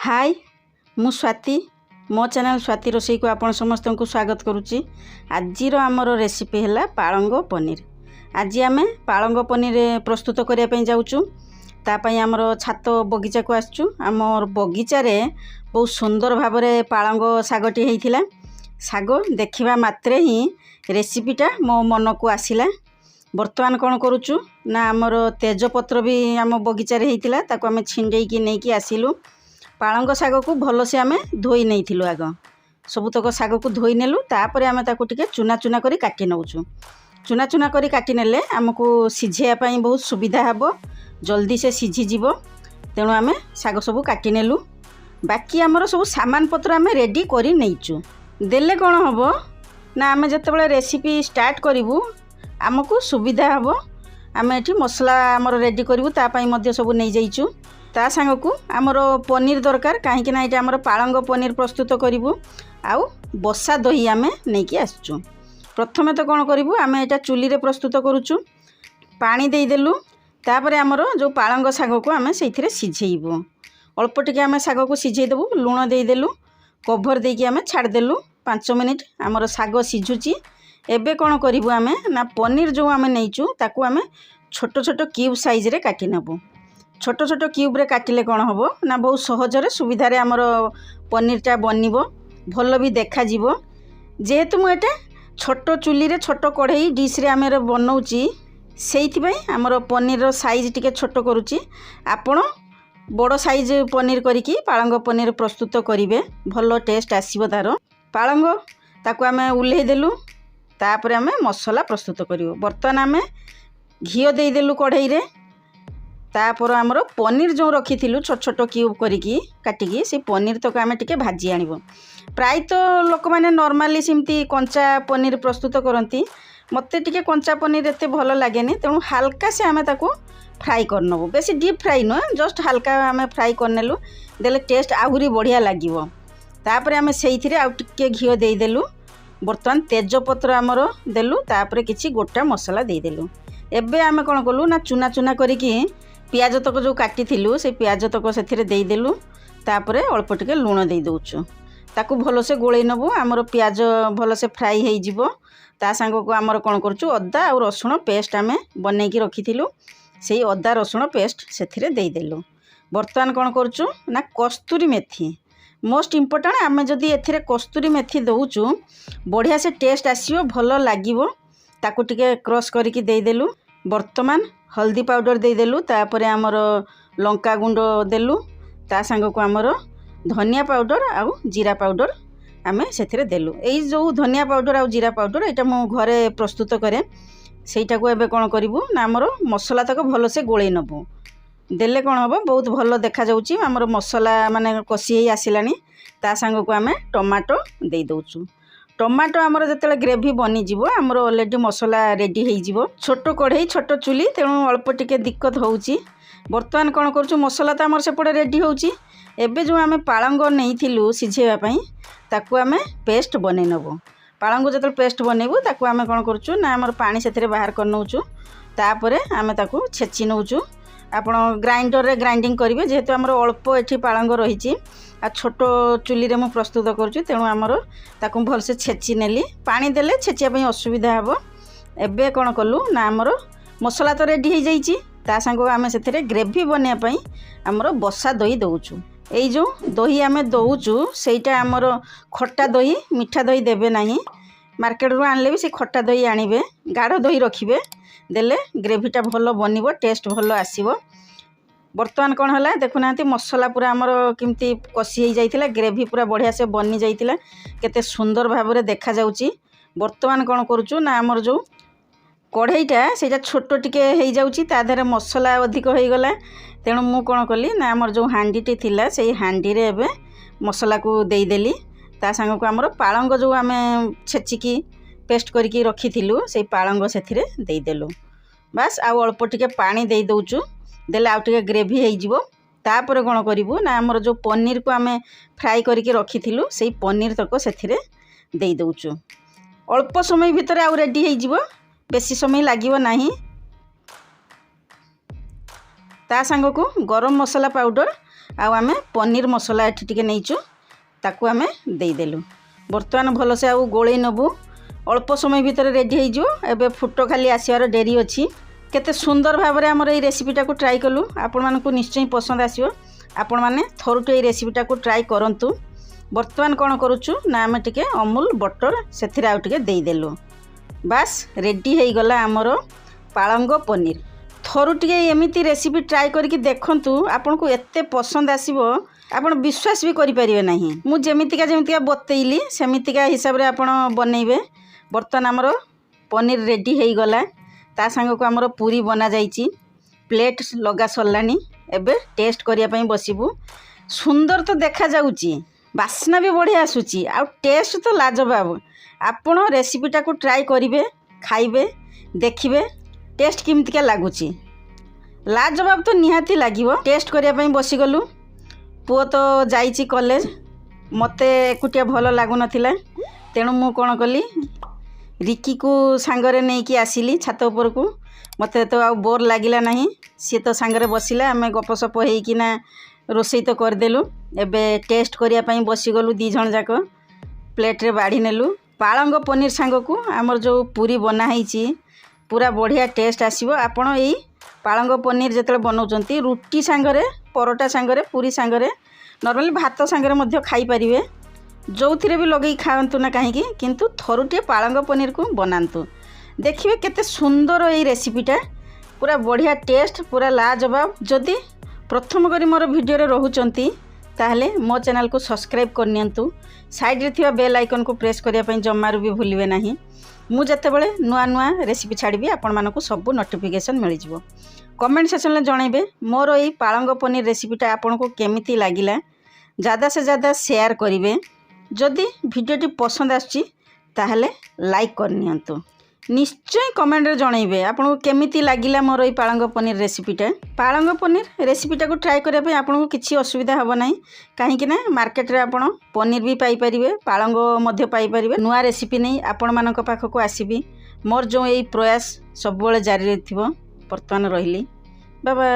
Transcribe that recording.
हाय मु स्वाति मो चैनल स्वाति रोसई को आपण समस्त को स्वागत करुच्ची। आज आमर रेसिपी है पालंग पनीर। आज आम पालंग पनीर प्रस्तुत करने जाऊँ। तापाई आमर छात बगीचा को आसचु। आमर बगीचार बहुत सुंदर भाव में पालंग सागटी होता। साग देखा मात्रे ही रेसिपीटा मो मन को आसला। बर्तमान कौन करुचु ना आमर तेजपत्र भी आम बगीचार होता ताको आम छिंडेकी नहीं कि आसिलु। पालंग शाग को भल से आम धोई नहीं आग सबुतक शाग को धोई नेलु। तापर आम टिके चुना चुना करी काटी नौचु। चुना चुना करी काटी नेले आमको सिझाई बहुत सुविधा हे, जल्दी से सिझीज। तेणु आम शाग सब काटी नेलु। बाकी आमर सब सामान पत्र आम रेडी करी नहींचु। देले कौन हम ना आम जिते रेसिपी स्टार्ट करूँ आमको सुविधा हे। आम ये मसला आमर रेडी करूँ तापाई सब नहीं जाइचु। ता सांग को आमर पनीर दरकार कहीं ये आमर पालंग पनीर प्रस्तुत करूँ। आउ बसा दही आम नहीं कि आसचु। प्रथमे तो कौन करूँ आम यहाँ चुली रे प्रस्तुत करुचु। पानी देदेलु। तापर आमर जो पालंग शाग को आम से सिझेबू। अल्प टिके आम शाग को सिझेदेबू। लुण देदेलु। कभर देकी आम छाड़देलु 5 मिनिट। आमर शाग सिझुची। एबे कौन करूँ आम ना पनीर जो आम नहींचु ताकू आम छोट छोट क्यूब साइज रे काटी नेबू। छोट छोट क्यूब रे काटिले कौन हम ना बहुत सहजरे सुविधार आमर पनीरटा बनिबो, भल भी देखा जीवो। जेहेतु मुझे छोट चुली रे छोट कढ़ई डिश रे आम बनाऊँची से आमर पनीर साइज टिके छोट करुच्ची। आपण बड़ साइज पनीर करिकी पालंग पनीर प्रस्तुत करेंगे, भल टेस्ट आसीबो तार। पालंग ताकू आम उल्हे देलु। तापर आम मसला प्रस्तुत करूँ। बर्तमान आम घी देदेलु कढ़ई रे। तापर आमर पनीर जो रखी छोट छोट क्यूब करिकी काटिकी से पनीर तक आम टिके भाजी आनिबो। प्राय तो लोक मैंने नॉर्मली सिमती कंचा पनीर प्रस्तुत करती। मते टिके कंचा पनीर एते भल लागेनी। तेणु हाल्का से आम ताको फ्राई करनबो। बेसी डीप फ्राई नुह, जस्ट हाल्का आम फ्राई करनेलु। देले टेस्ट आहुरी बढ़िया लागिवो। तापर आम सेइथिरे आउ टिके घी देदेलु। बर्तमान तेजपत्र आमर देलु। तापर किछि गोटा मसला देदेलु। एबे आम कौन कलु ना चुना चुना करिकी पियाज तक जो काटी थिलु से पियाज तक से देदेलु। तापर अल्प टिके लुण दे दउछु। ताकू भल से गोळै नबु। आमर पियाज भल से फ्राई हो जिवो। ता सांग को आमर कौन करछु अदा और रसुण पेस्ट आम बनैकी रखिथिलु। सेही अदा रसुण पेस्ट सेथिरे देदेलु। बर्तमान कौन करछु ना कस्तूरी मेथी मोस्ट इम्पोर्टेंट। आम जदि एथिरे कस्तूरी मेथी दउछु बढ़िया से टेस्ट आसीबो, भल लागिवो। ताकू टिके क्रश करिकी देदेलु। बर्तमान हल्दी पाउडर देदेलु। तापर आमर लंका गुंड देलु। ता सांग को आमर धनिया पाउडर आउ जीरा पाउडर आम से देलु। यही जो धनिया पाउडर आउ जीरा पाउडर यहाँ मु घरे प्रस्तुत करे सेटा को एबे कौन करूँ ना आमर मसला तक भल से गोळै नबु। देले कौन हम बहुत भल देखा जाउची। आमर मसला माने कषि ही आसिलानी। ता सांग को आम टमाटो दे दउछु। टमाटो आमर जिते ग्रेवी बनीजिव आमर ऑलरेडी मसला रेडी हो। छोट कढ़ई छोट चुली तेणु अल्प टिके दिक्कत होउची। बर्तमान कौन करूँ मसला तो आमर सेपटे रेडी होउची। एबे जो आम पालंग नहीं सिझेवाई ताकू आम पेस्ट बनै नबु। पालंग जो पेस्ट बनैबू ताकू आम कौन करूँ ना आमर पानी से बाहर कर नौचु। तापर आम ताकू छेची नौचु। आपण ग्राइंडर रे ग्राइंडिंग करेंगे जेहेतु आमर अल्प एठी पालंग रही आ छोट चुली रे मु प्रस्तुत करुँ। तेणु आमर ताकू भल से छेची नेली। पानी देले छेचिया असुविधा हे। एबे कौन कलु ना आमर मसला तो रेडी हो जाइए। ता सांग आम से ग्रेवी बनवाई आमर बसा दही दउछु। यही जो दही आम दउछु सेटा आमर खट्टा दही मिठा दही देबे नहीं। मार्केट रू आनले भी से खट्टा दही आनिबे, गाढ़ दही रखिबे। देले ग्रेवीटा भल बनिबो, टेस्ट भल आसीबो। बर्तमान कौन है देखुना मसला पूरा आमर किमती कषि हो जाइतिला। ग्रेवी पूरा बढ़िया से बनी जाइतिला। केते सुंदर भाव में देखा जाउची। बर्तमान कौन करूँ ना आमर जो कढ़ईटा सेटा छोट टिके हो जाउची। ता देहरे मसला अधिक हो गला। तेणु मु कौन कली ना आमर जो हांडीटी थिला से हांडी रे एबे मसला को देदेली। ता सांग को आमर पालंग जो आम छेचिकी पेस्ट करके रखी से पालंग से देदेलु। बास आउ अल्प टिके पानी दे दउछु। देले आउ टिके ग्रेवी हो जिवो। तापर कौन करूँ ना आमर जो पनीर को आम फ्राई करके रखी से पनीर तक से दे दउछु। अल्प समय भितर आउ रेडी हो जिवो, बेसी समय लागिवो नाही। ता सांग को गरम मसला पाउडर आमे पनीर मसला एठी टिके नहींचु ताकू आमे देदेलु। बर्तमान भलसे आउ गोले नबू अल्प समय भितर रेडी हो एबे फुट खाली आसवार डेरी अच्छी। केते सुंदर भाव में आमर ये रेसिपीटा को ट्राई कलु आपण मानकु निश्चय पसंद आसियो। आपण माने थरुटे ये रेसिपीटा को ट्राई करंतु। बर्तमान कौन करुचु ना आमे टिके अमूल बटर सेथिरा आउ टिके देदेलु। बास रेडी हो गला आमर पालंग पनीर। थरुटे एमिति रेसिपी ट्राई करके देखंतु आपन को एते पसंद आसीबो आपण विश्वास भी करि परिबे नाही। मु जेमितिका बतैली सेमितिका हिसाब रे आपण बनेइबे। बर्तमान आमर पनीर रेडी हो गला। ता संग को आमर पूरी बना जाइची। प्लेट लगा सरलानी। एबे टेस्ट करिया पई बसिबू। सुंदर तो देखा जाउची, बास्ना भी बढ़िया आसुची, आ टेस्ट तो लाजवाब। आपण रेसिपीटा को ट्राई करिवे, खाइबे, देखिबे टेस्ट किमतिका लागुची। लाजवाब तो निहाती लागिवो। टेस्ट करिया पई बसी गलु। पुओ तो जाइची कॉलेज, मते एकुटिया भल लागु नथिला। तेणु मु कोन कली रिकी को सांगरे नहीं कि आसिली छात ऊपर को। मते तो आ बोर लागिला नहीं। सी तो सांगरे बसिला, आमे गपसप होइकिना रोसई तो करदेलु। एबे टेस्ट करिया पई बसी गलु। दी जण जाक प्लेट रे बाढ़ी नेलु। पालंग पनीर सांग को आमर जो पूरी बना होईची पूरा बढ़िया टेस्ट आसीबो। आपण एई पालंग पनीर जेतले बनाउचंती रुटी सांगरे, परोटा सांगरे, पूरी सांगरे, नॉर्मली भात सांगरे मध्य खाई परिवे। जो थी भी लगे खातु ना कहीं, किंतु थरुटे पालंग पनीर को बनातु। देखिए केते सुंदर ये रेसिपीटा, पूरा बढ़िया टेस्ट, पूरा लाजवाब। जदि प्रथम करी मोर वीडियो रे रहउचंती ताहले मो चैनल को सब्सक्राइब करनियंतु। साइड रे थिबा बेल आइकन को प्रेस करिया पई जम्मारू भी भूलिबे नाही। मु जतेबेले नुआ नुआ रेसिपी छाड़बी आपण मानकु सब नोटिफिकेशन मिल जिवो। कमेंट सेक्शन में जनइबे मोर एई पालंग पनीर रेसिपीटा आपण को केमिति लागिला। ज़्यादा से ज़्यादा शेयर करिवे। जदि भिडियोटी पसंद आछि ताहले लाइक करनियंतु। निश्चय कमेंट रे जनइबे आपन को केमिति लागिला मोर एई पालंग पनीर रेसिपीटा। पालंग पनीर रेसिपीटा को ट्राई करिया पे आपन को किछि असुविधा हबो नाही। काहे कि ना मार्केट रे आपन पनीर भी पाई परिबे, पालंग मध्य पाई परिबे। नुआ रेसिपी नै आपन मानक पाखको आसीबी। मोर जो एई प्रयास सब बेले जारी रहिथिबो। वर्तमान रहिली। Bye bye.